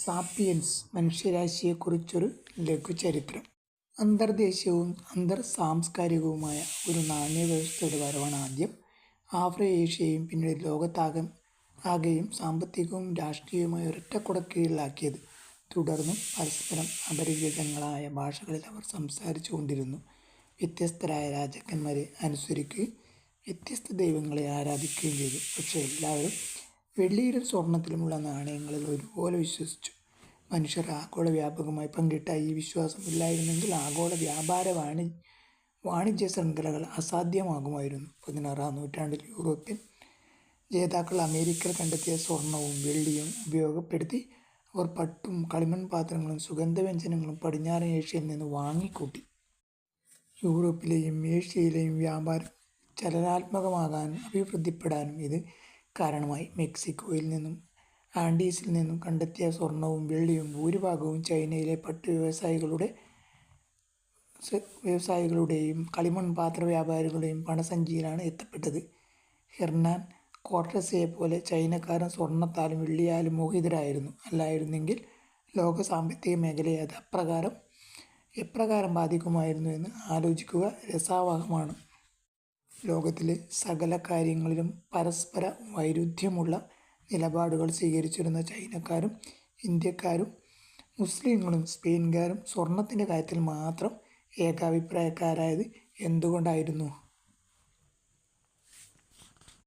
Sapiens മനുഷ്യരാശിയെക്കുറിച്ചൊരു ലഘുചരിത്രം. അന്തർദേശീയവും സാംസ്കാരികവുമായ ഒരു നാണ്യവ്യവസ്ഥയുടെ വരവാണ് ആദ്യം ആഫ്രോ-ഏഷ്യയെയും പിന്നീട് ലോകത്താകെയും സാമ്പത്തികവും രാഷ്ട്രീയവുമായ ഒരൊറ്റ കുടക്കീഴിലാക്കിയത്. തുടർന്നും പരസ്പരം അപരിചിതങ്ങളായ ഭാഷകളിൽ അവർ സംസാരിച്ചു കൊണ്ടിരുന്നു. വ്യത്യസ്തരായ രാജാക്കന്മാരെ അനുസരിക്കുകയും വ്യത്യസ്ത ദൈവങ്ങളെ ആരാധിക്കുകയും ചെയ്തു. പക്ഷേ എല്ലാവരും വെള്ളിയിലും സ്വർണത്തിലുമുള്ള നാണയങ്ങളിൽ ഒരുപോലെ വിശ്വസിച്ചു. മനുഷ്യർ ആഗോള വ്യാപകമായി പങ്കിട്ട ഈ വിശ്വാസം ഇല്ലായിരുന്നെങ്കിൽ ആഗോള വാണിജ്യ ശൃംഖലകൾ അസാധ്യമാകുമായിരുന്നു. 16-ാം നൂറ്റാണ്ടിൽ യൂറോപ്യൻ ജേതാക്കൾ അമേരിക്കയിൽ കണ്ടെത്തിയ സ്വർണവും വെള്ളിയും ഉപയോഗപ്പെടുത്തി അവർ പട്ടും കളിമൺപാത്രങ്ങളും സുഗന്ധവ്യഞ്ജനങ്ങളും പടിഞ്ഞാറൻ ഏഷ്യയിൽ നിന്ന് വാങ്ങിക്കൂട്ടി. യൂറോപ്പിലെയും ഏഷ്യയിലെയും വ്യാപാരം ചലനാത്മകമാകാനും അഭിവൃദ്ധിപ്പെടാനും ഇത് കാരണമായി. മെക്സിക്കോയിൽ നിന്നും ആൻഡീസിൽ നിന്നും കണ്ടെത്തിയ സ്വർണവും വെള്ളിയും ഭൂരിഭാഗവും ചൈനയിലെ പട്ട് വ്യവസായികളുടെയും കളിമൺപാത്ര വ്യാപാരികളുടെയും പണസഞ്ചിയിലാണ് എത്തപ്പെട്ടത്. ഹെർനാൻ കോർട്ടസെയെപ്പോലെ ചൈനക്കാരും സ്വർണത്താലും വെള്ളിയാലും മോഹിതരായിരുന്നു. അല്ലായിരുന്നെങ്കിൽ ലോക സാമ്പത്തിക മേഖലയെ അത് എപ്രകാരം ബാധിക്കുമായിരുന്നു എന്ന് ആലോചിക്കുക രസാവഹമാണ്. ലോകത്തിലെ സകല കാര്യങ്ങളിലും പരസ്പര വൈരുദ്ധ്യമുള്ള നിലപാടുകൾ സ്വീകരിച്ചിരുന്ന ചൈനക്കാരും ഇന്ത്യക്കാരും മുസ്ലിങ്ങളും സ്പെയിൻകാരും സ്വർണത്തിൻ്റെ കാര്യത്തിൽ മാത്രം ഏകാഭിപ്രായക്കാരായത് എന്തുകൊണ്ടായിരുന്നു?